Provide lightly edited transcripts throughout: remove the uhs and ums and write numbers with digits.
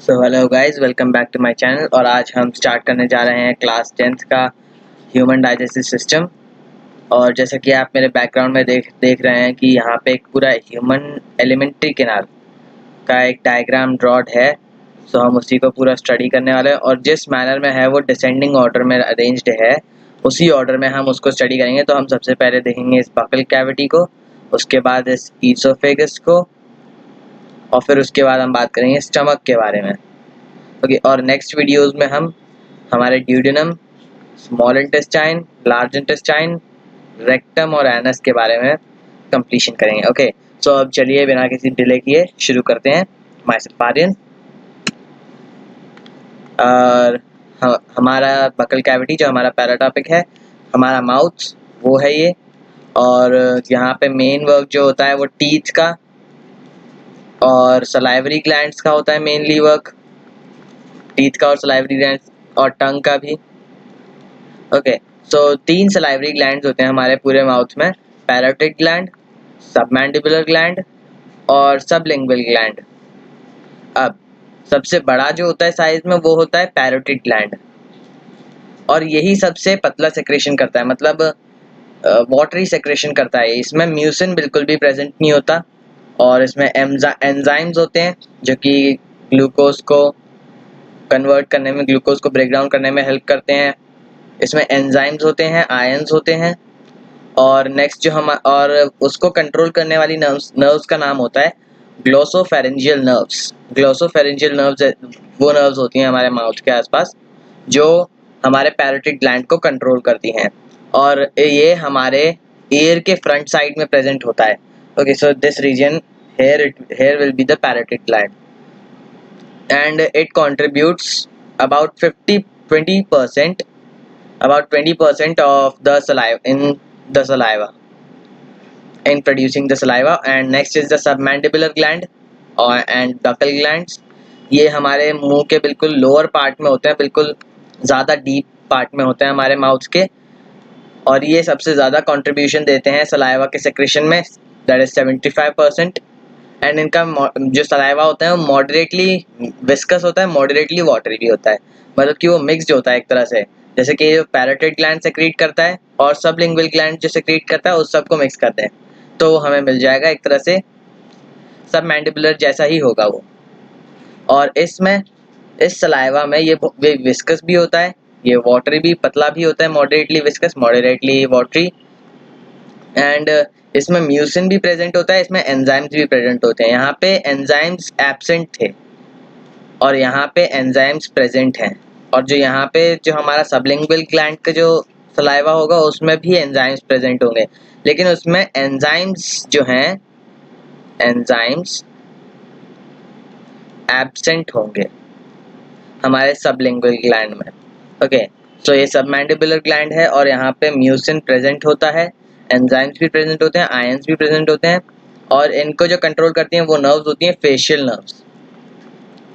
So hello guys, welcome back to my channel. और आज हम स्टार्ट करने जा रहे हैं क्लास 10th का ह्यूमन डाइजेस्टिव सिस्टम। और जैसा कि आप मेरे बैकग्राउंड में देख रहे हैं कि यहाँ पे एक पूरा ह्यूमन एलिमेंट्री कैनाल का एक डायग्राम ड्रॉड है। सो हम उसी को पूरा स्टडी करने वाले हैं और जिस मैनर में है वो डिसेंडिंग ऑर्डर में अरेंज्ड है, उसी ऑर्डर में हम उसको स्टडी करेंगे। तो हम सबसे पहले देखेंगे इस बकल कैविटी को, उसके बाद इस ईसोफेगस को, और फिर उसके बाद हम बात करेंगे स्टमक के बारे में। ओके, और नेक्स्ट वीडियोस में हम हमारे duodenum, small intestine, large intestine, rectum और एनस के बारे में कंप्लीशन करेंगे। ओके, सो अब चलिए बिना किसी डिले किए शुरू करते हैं। Myself Aryan. और हमारा बकल कैविटी जो हमारा पहला टॉपिक है, हमारा माउथ वो है ये। और यहाँ पे मेन वर्क जो होता है वो टीथ का और सलाइवरी ग्लैंड्स का होता है। मेनली वर्क टीथ का और सलाइवरी ग्लैंड्स और टंग का भी। ओके, सो 3 सलाइवरी ग्लैंड्स होते हैं हमारे पूरे माउथ में: पैरोटिड ग्लैंड, सबमैंडिबुलर ग्लैंड और सबलिंगुअल ग्लैंड। अब सबसे बड़ा जो होता है साइज में वो होता है पैरोटिड ग्लैंड, और यही सबसे पतला सेक्रेशन करता है, मतलब वाटरी सेक्रेशन करता है। इसमें म्यूसिन बिल्कुल भी प्रेजेंट नहीं होता, और इसमें एंजाइम्स होते हैं जो कि ग्लूकोज को कन्वर्ट करने में, ग्लूकोज को ब्रेक डाउन करने में हेल्प करते हैं। इसमें एंजाइम्स होते हैं, आयंस होते हैं। और नेक्स्ट जो हम और उसको कंट्रोल करने वाली नर्व्स का नाम होता है ग्लोसोफेरेंजियल नर्व्स। ग्लोसोफेरेंजियल नर्व्स वो नर्व्स होती हैं हमारे माउथ के आसपास जो हमारे पैरोटिड ग्लैंड को कंट्रोल करती हैं, और ये हमारे ईयर के फ्रंट साइड में प्रेजेंट होता है। Okay, so this region here will be the parotid gland, and it contributes about 20% of the saliva in producing the saliva. And next is the submandibular gland and buccal glands. ये हमारे मुंह के बिल्कुल lower part में होते हैं, बिल्कुल ज़्यादा डीप पार्ट में होते हैं हमारे माउथ के, और ये सबसे ज़्यादा कंट्रीब्यूशन देते हैं सलाइवा के सेक्रेशन में, दैट इज 75%। एंड इनका जो सलाइवा होता है वो मॉडरेटली विस्कस होता है, मॉडरेटली वाटरी भी होता है, मतलब कि वो मिक्सड होता है एक तरह से। जैसे कि जो पैरोटिड ग्लैंड सेक्रीट करता है और सबलिंगुअल ग्लैंड जो सेक्रीट करता है उस सबको मिक्स करते हैं, तो हमें मिल जाएगा एक तरह से सब मैंडिबुलर जैसा ही होगा वो। और इसमें इस सलाइवा में ये विस्कस भी होता है, ये वाटरी भी, पतला भी होता है, moderately viscous, moderately watery. And इसमें म्यूसिन भी प्रेजेंट होता है, इसमें एंजाइम्स भी प्रेजेंट होते हैं। यहाँ पे एंजाइम्स एब्सेंट थे और यहाँ पे एंजाइम्स प्रेजेंट हैं। और जो यहाँ पे जो हमारा सबलिंगुअल ग्लैंड का जो सलाइवा होगा उसमें भी एंजाइम्स प्रेजेंट होंगे, लेकिन उसमें एंजाइम्स जो हैं, एंजाइम्स एब्सेंट होंगे हमारे सबलिंगुअल ग्लैंड में। ओके, सो ये सबमैंडिबुलर ग्लैंड है और यहाँ पे म्यूसिन प्रेजेंट होता है, एंजाइम्स भी प्रेजेंट होते हैं, आयंस भी प्रेजेंट होते हैं, और इनको जो कंट्रोल करती हैं वो नर्व्स होती हैं facial nerves.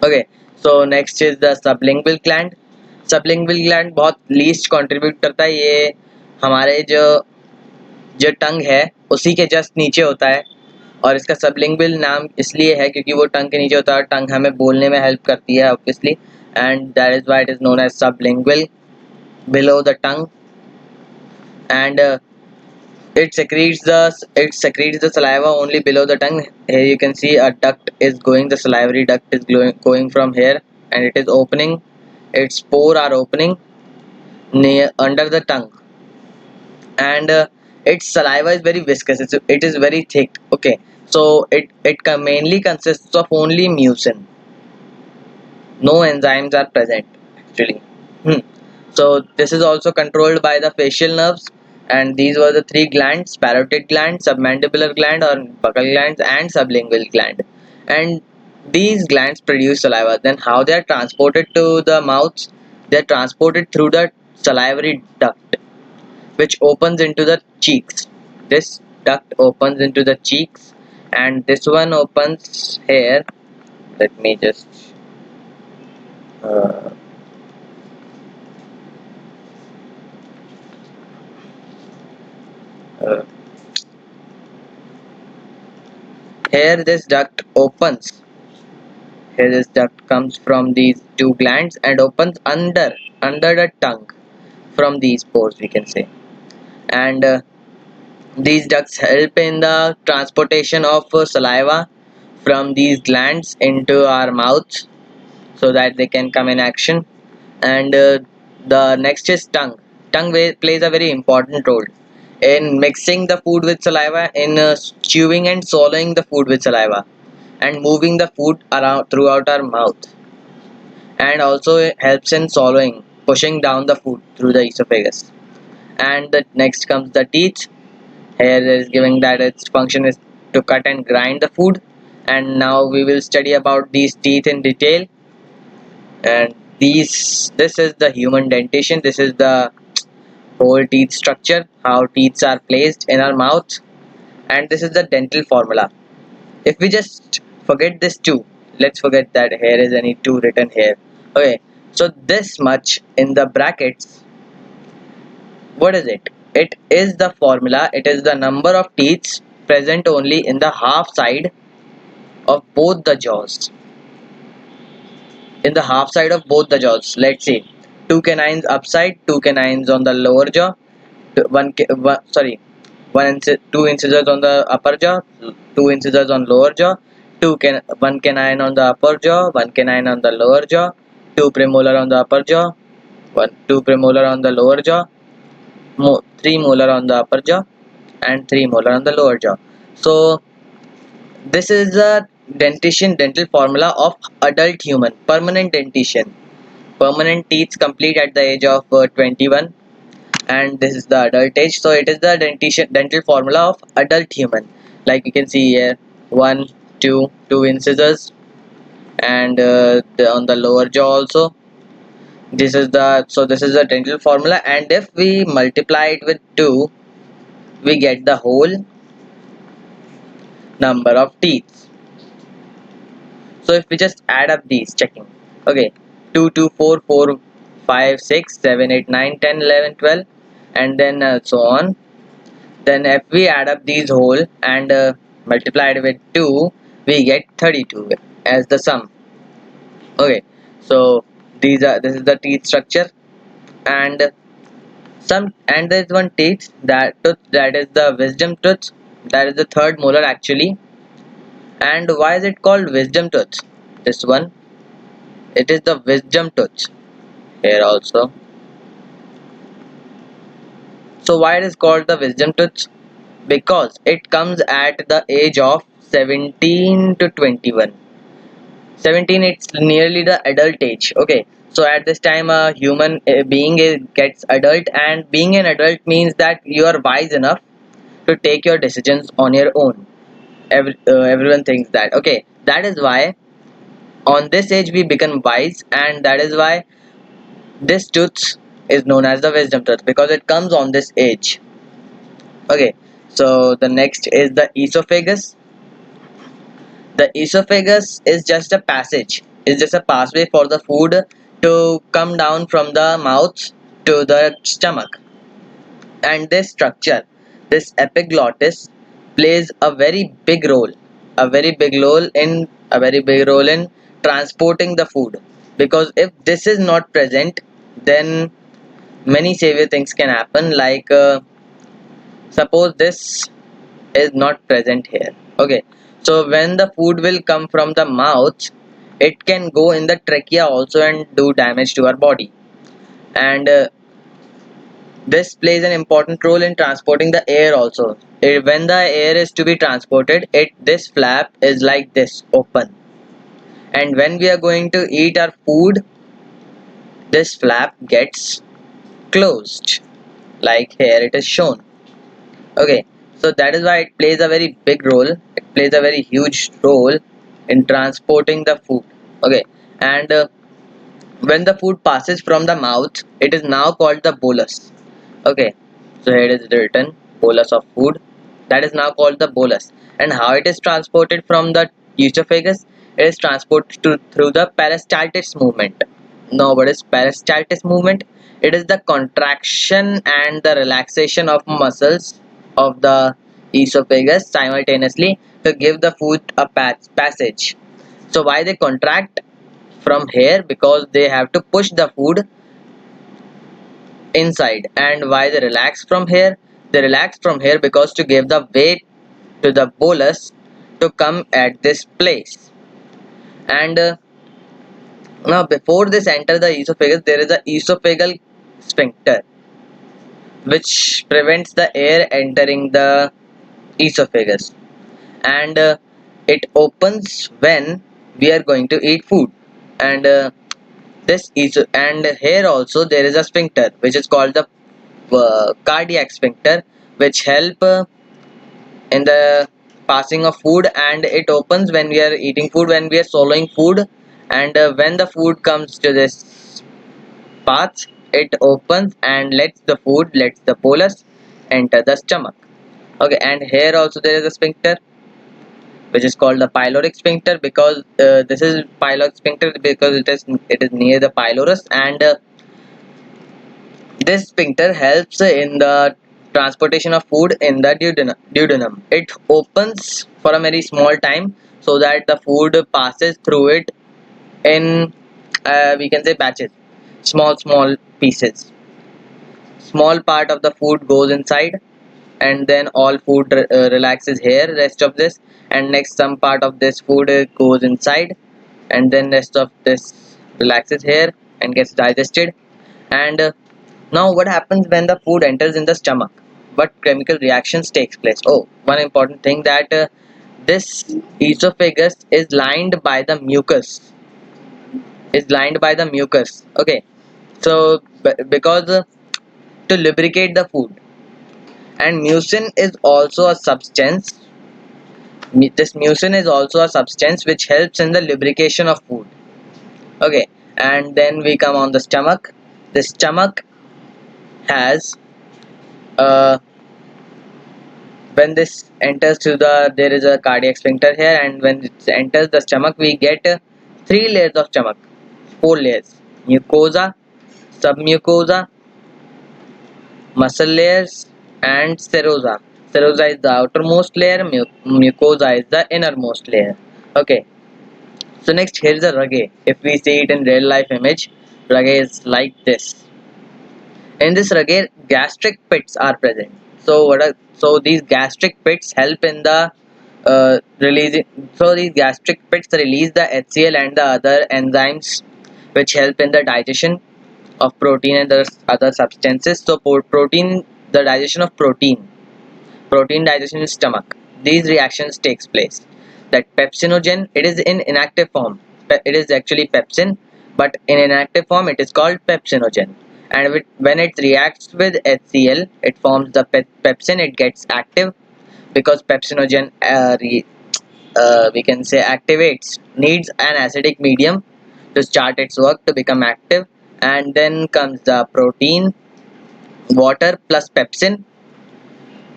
Okay, so next is the sublingual gland. Sublingual gland बहुत लीस्ट कंट्रीब्यूट करता है, ये हमारे जो जो टंग है उसी के जस्ट नीचे होता है, और इसका सबलिंगुअल नाम इसलिए है क्योंकि वो टंग के नीचे होता है, और टंग हमें बोलने में हेल्प करती है obviously, and that is why it is known as sublingual, below the tongue. And it secretes the saliva only below the tongue. Here you can see a duct is going, the salivary duct is going from here, and it is opening, its pore are opening near under the tongue. And its saliva is very viscous, it is very thick. Okay, so it mainly consists of only mucin, no enzymes are present actually. So this is also controlled by the facial nerves, and these were the 3 glands: parotid gland, submandibular gland or buccal glands, and sublingual gland. And these glands produce saliva. Then how they are transported to the mouth? They are transported through the salivary duct, which opens into the cheeks. This duct opens into the cheeks, and this one opens here. Let me just uh, uh, here this duct opens Here this duct comes from these two glands and opens under the tongue from these pores, we can say. And these ducts help in the transportation of saliva from these glands into our mouths so that they can come in action. And the next is tongue. Plays a very important role in mixing the food with saliva, in chewing and swallowing the food with saliva, and moving the food around throughout our mouth. And also it helps in swallowing, pushing down the food through the esophagus. And the next comes the teeth. Here it is giving that its function is to cut and grind the food. And now we will study about these teeth in detail. And this is the human dentition. This is the whole teeth structure, how teeth are placed in our mouth. And this is the dental formula. If we just forget this 2, let's forget that here is any 2 written here. Okay, so this much in the brackets, what is it? It is the formula. It is the number of teeth present only in the half side of both the jaws. In the half side of both the jaws, let's see, 2 canines upside, 2 canines on the lower jaw, two incisors on the upper jaw, 2 incisors on lower jaw, 1 canine on the upper jaw, 1 canine on the lower jaw, 2 premolar on the upper jaw, 2 premolar on the lower jaw, 3 molar on the upper jaw, and 3 molar on the lower jaw. So this is the dental formula of adult human. Permanent dentition. Permanent teeth complete at the age of 21, and this is the adult age. So it is the dental formula of adult human. Like you can see here, 1, 2 incisors, and on the lower jaw also. This is the dental formula, and if we multiply it with 2, we get the whole number of teeth. So if we just add up these, checking, okay, 2, 2, 4, 4, 5, 6, 7, 8, 9, 10, 11, 12, and then so on. Then if we add up these whole and multiply it with 2, we get 32 as the sum. Okay, so this is the teeth structure. And there is one teeth, that is the wisdom tooth, that is the third molar actually. And why is it called wisdom tooth? This one, it is the wisdom tooth here also. So why it is called the wisdom tooth? Because it comes at the age of 17 to 21. 17, it's nearly the adult age. Okay, so at this time a human being gets adult, and being an adult means that you are wise enough to take your decisions on your own. Everyone thinks that. Okay, that is why on this age we become wise, and that is why this tooth is known as the wisdom tooth, because it comes on this age. Okay, so the next is the esophagus. The esophagus is just a passage, is just a pathway for the food to come down from the mouth to the stomach. And this structure, this epiglottis, plays a very big role in transporting the food. Because if this is not present, then many severe things can happen, like suppose this is not present here. Okay, so when the food will come from the mouth, it can go in the trachea also and do damage to our body. And this plays an important role in transporting the air also. When the air is to be transported, this flap is like this, open. And when we are going to eat our food, this flap gets closed, like here it is shown. Okay, so that is why it plays a very big role. It plays a very huge role in transporting the food. Okay, and when the food passes from the mouth, it is now called the bolus. Okay, so here it is written, bolus of food. That is now called the bolus. And how it is transported from the esophagus? It is transported through the peristaltis movement. Now, what is peristaltis movement? It is the contraction and the relaxation of muscles of the esophagus simultaneously to give the food a passage. So why they contract from here? Because they have to push the food inside. And why they relax from here? They relax from here because to give the weight to the bolus to come at this place. And now before this enter the esophagus, there is a esophageal sphincter which prevents the air entering the esophagus, and it opens when we are going to eat food. And this is, and here also there is a sphincter which is called the cardiac sphincter, which help in the passing of food, and it opens when we are eating food, when we are swallowing food. And when the food comes to this path, it opens and lets the bolus enter the stomach. Okay, and here also there is a sphincter which is called the pyloric sphincter, because this is pyloric sphincter because it is near the pylorus. And this sphincter helps in the transportation of food in the duodenum. It opens for a very small time so that the food passes through it in, we can say, batches, small pieces. Small part of the food goes inside, and then all food relaxes here, rest of this, and next some part of this food goes inside, and then rest of this relaxes here and gets digested. And now what happens when the food enters in the stomach? What chemical reactions takes place? Oh, one important thing, that this esophagus is lined by the mucus. Okay, so because to lubricate the food, and mucin is also a substance. This mucin is also a substance which helps in the lubrication of food. Okay, and then we come on the stomach. The stomach has, uh, when this enters to the, there is a cardiac sphincter here, and when it enters the stomach, we get three layers of stomach, four layers: mucosa, submucosa, muscle layers, and serosa. Serosa is the outermost layer, mucosa is the innermost layer. Okay, so next here is a rage. If we see it in real life image, rage is like this. In this rage, gastric pits are present. So these gastric pits help in the releasing. So these gastric pits release the HCl and the other enzymes which help in the digestion of protein and the other substances. So protein, the digestion of protein digestion in stomach. These reactions takes place. That pepsinogen, it is in inactive form. It is actually pepsin, but in inactive form it is called pepsinogen. And when it reacts with HCl, it forms the pepsin. It gets active because pepsinogen, we can say, activates, needs an acidic medium to start its work to become active. And then comes the protein, water plus pepsin,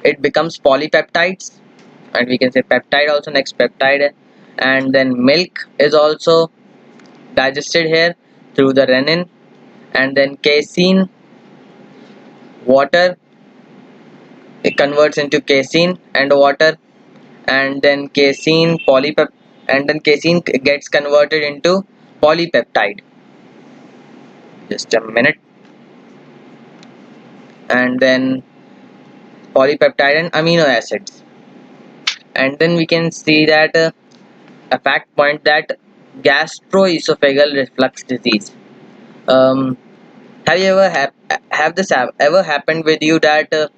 it becomes polypeptides, and we can say peptide also, next peptide. And then milk is also digested here through the renin. And then casein, water, it converts into casein and water. And then casein gets converted into polypeptide. Just a minute. And then polypeptide and amino acids. And then we can see that a fact point, that gastroesophageal reflux disease. um, have you ever have this ever happened with you, that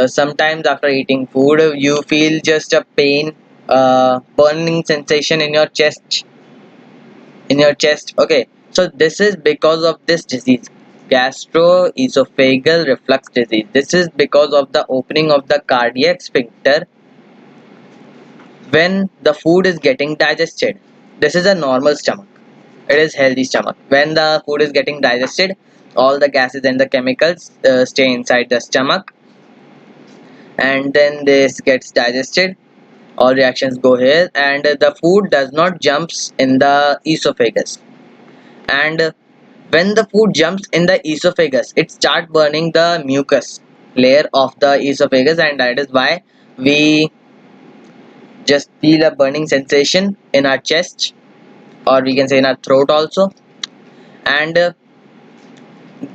sometimes after eating food you feel just a pain, burning sensation in your chest? Okay, so this is because of this disease, gastroesophageal reflux disease. This is because of the opening of the cardiac sphincter when the food is getting digested. This is a normal stomach, it is healthy stomach. When the food is getting digested, all the gases and the chemicals stay inside the stomach, and then this gets digested, all reactions go here, and the food does not jumps in the esophagus. And when the food jumps in the esophagus, it start burning the mucus layer of the esophagus, and that is why we just feel a burning sensation in our chest. or we can say in our throat also. And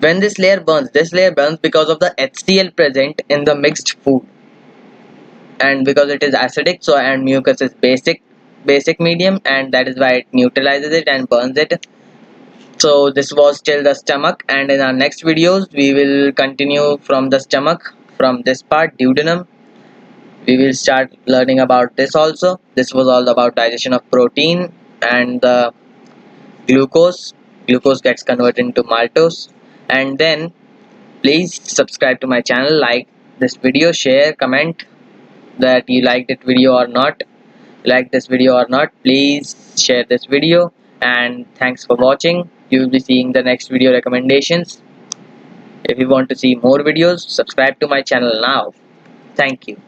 when this layer burns because of the HCl present in the mixed food, and because it is acidic, so and mucus is basic medium, and that is why it neutralizes it and burns it. So this was till the stomach, and in our next videos we will continue from the stomach, from this part, duodenum. We will start learning about this also. This was all about digestion of protein and the glucose. Glucose gets converted into maltose. And then please subscribe to my channel, like this video, share, comment that you liked it video or not. Like this video or not, please share this video, and thanks for watching. You will be seeing the next video recommendations. If you want to see more videos, subscribe to my channel now. Thank you.